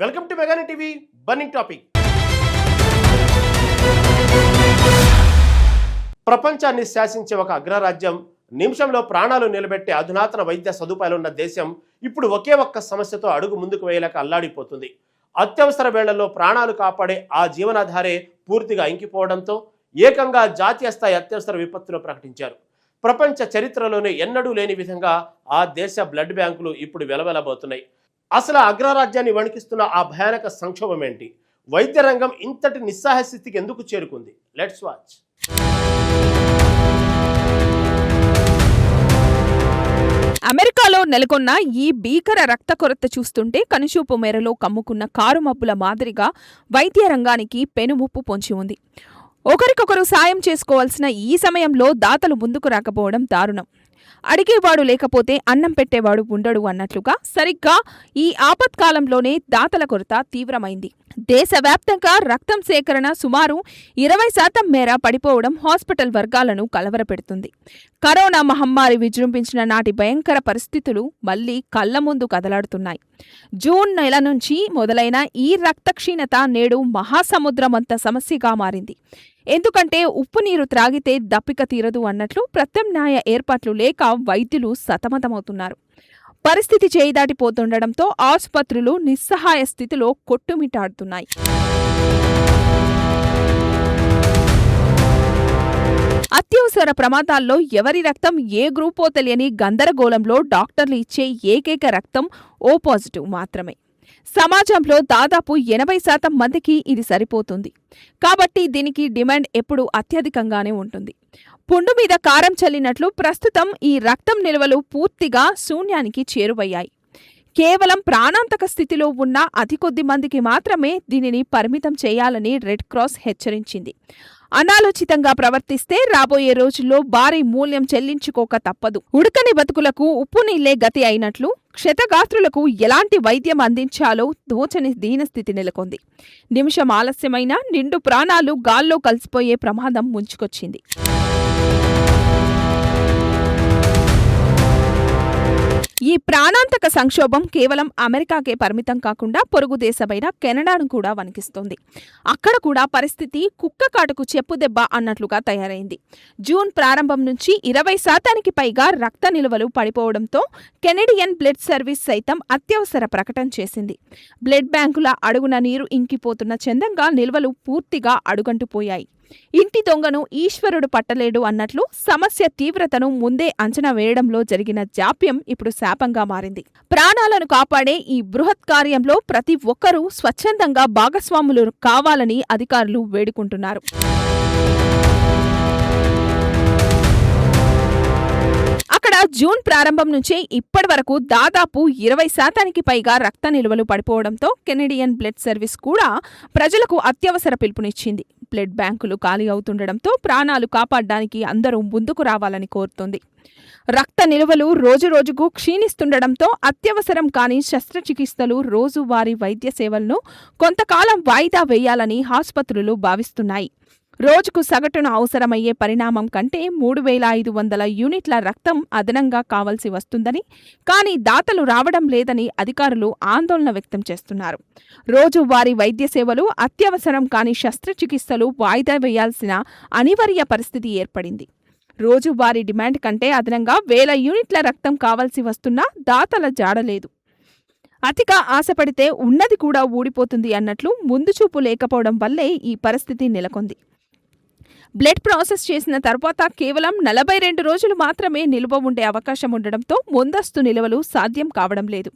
Welcome to మెగాని TV burning topic. ప్రపంచాన్ని శాసించే ఒక అగ్రరాజ్యం, నిమిషంలో ప్రాణాలు నిలబెట్టే అధునాతన వైద్య సదుపాయాలున్న దేశం ఇప్పుడు ఒకే ఒక్క సమస్యతో అడుగు ముందుకు వేయలేక అల్లాడిపోతుంది. అత్యవసర వేళ్లలో ప్రాణాలు కాపాడే ఆ జీవనాధారే పూర్తిగా ఇంకిపోవడంతో ఏకంగా జాతీయ స్థాయి అత్యవసర విపత్తును ప్రకటించారు. ప్రపంచ చరిత్రలోనే ఎన్నడూ లేని విధంగా ఆ దేశ బ్లడ్ బ్యాంకులు ఇప్పుడు వెలవెలబోతున్నాయి. అసలు అగ్రరాజ్యాన్ని వణికిస్తున్న ఆ భయానక సంక్షోభం ఏంటి? వైద్య రంగం ఇంతటి నిస్సహాయ స్థితికి ఎందుకు చేరుకుంది? Let's watch. అమెరికాలో నెలకొన్న ఈ భీకర రక్త కొరత చూస్తుంటే కనుచూపు మేరలో కమ్ముకున్న కారు మబ్బుల మాదిరిగా వైద్య రంగానికి పెనుముప్పు పొంచి ఉంది. ఒకరికొకరు సాయం చేసుకోవాల్సిన ఈ సమయంలో దాతలు ముందుకు రాకపోవడం దారుణం. అడిగేవాడు లేకపోతే అన్నం పెట్టేవాడు ఉండడు అన్నట్లుగా సరిగ్గా ఈ ఆపత్కాలంలోనే దాతల కొరత తీవ్రమైంది. దేశవ్యాప్తంగా రక్తం సేకరణ సుమారు 20% మేర పడిపోవడం హాస్పిటల్ వర్గాలను కలవరపెడుతుంది. కరోనా మహమ్మారి విజృంభించిన నాటి భయంకర పరిస్థితులు మళ్లీ కళ్ల ముందు కదలాడుతున్నాయి. జూన్ నెల నుంచి మొదలైన ఈ రక్తక్షీణత నేడు మహాసముద్రమంత సమస్యగా మారింది. ఎందుకంటే ఉప్పు నీరు త్రాగితే దప్పిక తీరదు అన్నట్లు ప్రత్యామ్నాయ ఏర్పాట్లు లేక వైద్యులు సతమతమవుతున్నారు. పరిస్థితి చేయిదాటిపోతుండటంతో ఆసుపత్రులు నిస్సహాయ స్థితిలో కొట్టుమిట్టాడుతున్నాయి. అత్యవసర ప్రమాదాల్లో ఎవరి రక్తం ఏ గ్రూపో తెలియని గందరగోళంలో డాక్టర్లు ఇచ్చే ఏకైక రక్తం O పాజిటివ్ మాత్రమే. సమాజంలో దాదాపు 80% మందికి ఇది సరిపోతుంది. కాబట్టి దీనికి డిమాండ్ ఎప్పుడూ అత్యధికంగానే ఉంటుంది. పుండు మీద కారం చల్లినట్లు ప్రస్తుతం ఈ రక్తం నిల్వలు పూర్తిగా శూన్యానికి చేరువయ్యాయి. కేవలం ప్రాణాంతక స్థితిలో ఉన్న అతి కొద్ది మందికి మాత్రమే దీనిని పరిమితం చేయాలని రెడ్ క్రాస్ హెచ్చరించింది. అనాలోచితంగా ప్రవర్తిస్తే రాబోయే రోజుల్లో భారీ మూల్యం చెల్లించుకోక తప్పదు. ఉడకని బతుకులకు ఉప్పు నీళ్లే గతి అయినట్లు క్షతగాత్రులకు ఎలాంటి వైద్యం అందించాలో తోచని దీనస్థితి నెలకొంది. నిమిషం ఆలస్యమైన నిండు ప్రాణాలు గాల్లో కలిసిపోయే ప్రమాదం ముంచుకొచ్చింది. ఈ ప్రాణాంతక సంక్షోభం కేవలం అమెరికాకే పరిమితం కాకుండా పొరుగు దేశమైన కెనడాను కూడా వణికిస్తోంది. అక్కడ కూడా పరిస్థితి కుక్క కాటుకు చెప్పుదెబ్బ అన్నట్లుగా తయారైంది. జూన్ ప్రారంభం నుంచి 20% పైగా రక్త నిల్వలు పడిపోవడంతో కెనడియన్ బ్లడ్ సర్వీస్ సైతం అత్యవసర ప్రకటన చేసింది. బ్లడ్ బ్యాంకుల అడుగున నీరు ఇంకిపోతున్న చందంగా నిల్వలు పూర్తిగా అడుగంటుపోయాయి. ఇంటి దొంగను ఈశ్వరుడు పట్టలేడు అన్నట్లు సమస్య తీవ్రతను ముందే అంచనా వేయడంలో జరిగిన జాప్యం ఇప్పుడు శాపంగా మారింది. ప్రాణాలను కాపాడే ఈ బృహత్ కార్యంలో ప్రతి ఒక్కరూ స్వచ్ఛందంగా భాగస్వాములు కావాలని అధికారులు వేడుకుంటున్నారు. అక్కడ జూన్ ప్రారంభం నుంచే ఇప్పటి వరకు దాదాపు 20% పైగా రక్త నిల్వలు పడిపోవడంతో కెనడియన్ బ్లడ్ సర్వీస్ కూడా ప్రజలకు అత్యవసర పిలుపునిచ్చింది. బ్లడ్ బ్యాంకులు ఖాళీ అవుతుండటంతో ప్రాణాలు కాపాడడానికి అందరూ ముందుకు రావాలని కోరుతోంది. రక్త నిల్వలు రోజురోజుకు క్షీణిస్తుండటంతో అత్యవసరం కాని శస్త్రచికిత్సలు, రోజువారీ వైద్య సేవలను కొంతకాలం వాయిదా వేయాలని ఆసుపత్రులు భావిస్తున్నాయి. రోజుకు సగటున అవసరమయ్యే పరిణామం కంటే 3500 యూనిట్ల రక్తం అదనంగా కావాల్సి వస్తుందని, కానీ దాతలు రావడం లేదని అధికారులు ఆందోళన వ్యక్తం చేస్తున్నారు. రోజువారీ వైద్య సేవలు, అత్యవసరం కాని శస్త్రచికిత్సలు వాయిదా వేయాల్సిన అనివార్య పరిస్థితి ఏర్పడింది. రోజువారీ డిమాండ్ కంటే అదనంగా 1000 యూనిట్ల రక్తం కావాల్సి వస్తున్నా దాతల జాడలేదు. అతిగా ఆశపడితే ఉన్నది కూడా ఊడిపోతుంది అన్నట్లు ముందుచూపు లేకపోవడం వల్లే ఈ పరిస్థితి నెలకొంది. బ్లడ్ ప్రాసెస్ చేసిన తర్వాత కేవలం 42 రోజులు మాత్రమే నిల్వ ఉండే అవకాశం ఉండడంతో ముందస్తు నిల్వలు సాధ్యం కావడం లేదు.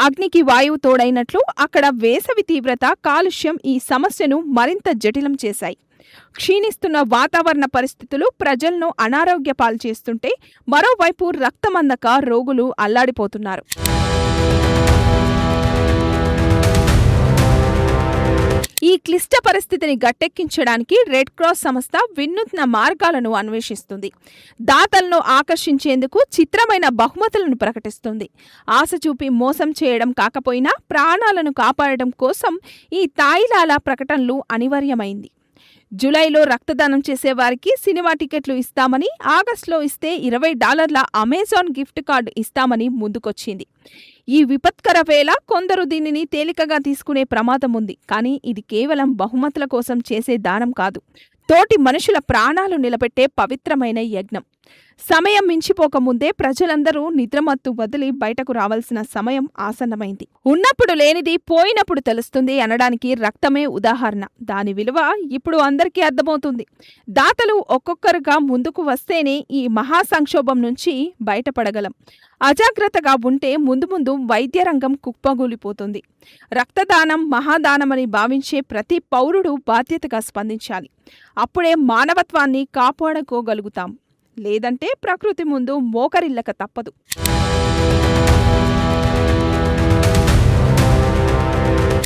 అగ్నికి వాయువు తోడైనట్లు అక్కడ వేసవి తీవ్రత, కాలుష్యం ఈ సమస్యను మరింత జటిలం చేశాయి. క్షీణిస్తున్న వాతావరణ పరిస్థితులు ప్రజలను అనారోగ్య పాలు చేస్తుంటే మరోవైపు రక్తమందక రోగులు అల్లాడిపోతున్నారు. ఈ క్లిష్ట పరిస్థితిని గట్టెక్కించడానికి రెడ్ క్రాస్ సంస్థ వినూత్న మార్గాలను అన్వేషిస్తుంది. దాతలను ఆకర్షించేందుకు చిత్రమైన బహుమతులను ప్రకటిస్తుంది. ఆశ చూపి మోసం చేయడం కాకపోయినా ప్రాణాలను కాపాడడం కోసం ఈ తాయిలాల ప్రకటనలు అనివార్యమైంది. జూలైలో రక్తదానం చేసేవారికి సినిమా టికెట్లు ఇస్తామని, ఆగస్టులో ఇస్తే $20 అమెజాన్ గిఫ్ట్ కార్డు ఇస్తామని ముందుకొచ్చింది. ఈ విపత్కర వేళ కొందరు దీనిని తేలికగా తీసుకునే ప్రమాదం ఉంది. కానీ ఇది కేవలం బహుమతుల కోసం చేసే దానం కాదు. తోటి మనుషుల ప్రాణాలు నిలబెట్టే పవిత్రమైన యజ్ఞం. సమయం మించిపోకముందే ప్రజలందరూ నిద్రమత్తు వదిలి బయటకు రావాల్సిన సమయం ఆసన్నమైంది. ఉన్నప్పుడు లేనిది పోయినప్పుడు తెలుస్తుంది అనడానికి రక్తమే ఉదాహరణ. దాని విలువ ఇప్పుడు అందరికీ అర్థమవుతుంది. దాతలు ఒక్కొక్కరుగా ముందుకు వస్తేనే ఈ మహా సంక్షోభం నుంచి బయటపడగలం. అజాగ్రత్తగా ఉంటే ముందు ముందు వైద్య రంగం కుప్పగూలిపోతుంది. రక్తదానం మహాదానమని భావించే ప్రతి పౌరుడు బాధ్యతగా స్పందించాలి. అప్పుడే మానవత్వాన్ని కాపాడుకోగలుగుతాం. లేదంటే ప్రకృతి ముందు మోకరిల్లక తప్పదు.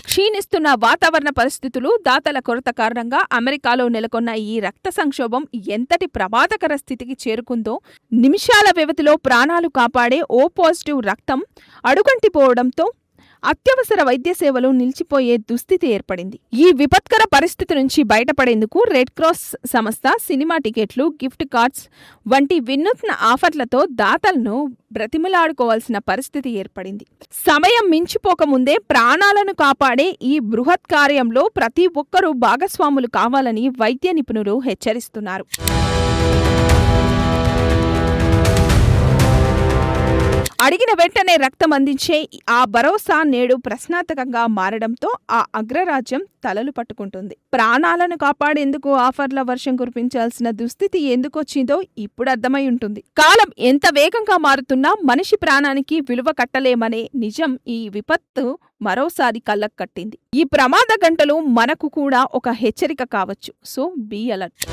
క్షీణిస్తున్న వాతావరణ పరిస్థితులు, దాతల కొరత కారణంగా అమెరికాలో నెలకొన్న ఈ రక్త సంక్షోభం ఎంతటి ప్రమాదకర స్థితికి చేరుకుందో, నిమిషాల వ్యవధిలో ప్రాణాలు కాపాడే ఓ పాజిటివ్ రక్తం అడుగంటిపోవడంతో అత్యవసర వైద్య సేవలు నిలిచిపోయే దుస్థితి ఏర్పడింది. ఈ విపత్కర పరిస్థితి నుంచి బయటపడేందుకు రెడ్ క్రాస్ సంస్థ సినిమా టికెట్లు, గిఫ్ట్ కార్డ్స్ వంటి వినూత్న ఆఫర్లతో దాతలను బ్రతిమలాడుకోవాల్సిన పరిస్థితి ఏర్పడింది. సమయం మించిపోకముందే ప్రాణాలను కాపాడే ఈ బృహత్ కార్యంలో ప్రతి ఒక్కరూ భాగస్వాములు కావాలని వైద్య నిపుణులు హెచ్చరిస్తున్నారు. అడిగిన వెంటనే రక్తం అందించే ఆ భరోసా నేడు ప్రశ్నార్థకంగా మారడంతో ఆ అగ్రరాజ్యం తలలు పట్టుకుంటుంది. ప్రాణాలను కాపాడేందుకు ఆఫర్ల వర్షం కురిపించాల్సిన దుస్థితి ఎందుకొచ్చిందో ఇప్పుడు అర్థమై ఉంటుంది. కాలం ఎంత వేగంగా మారుతున్నా మనిషి ప్రాణానికి విలువ కట్టలేమనే నిజం ఈ విపత్తు మరోసారి కళ్ళకు కట్టింది. ఈ ప్రమాద గంటలు మనకు కూడా ఒక హెచ్చరిక కావచ్చు. So be alert.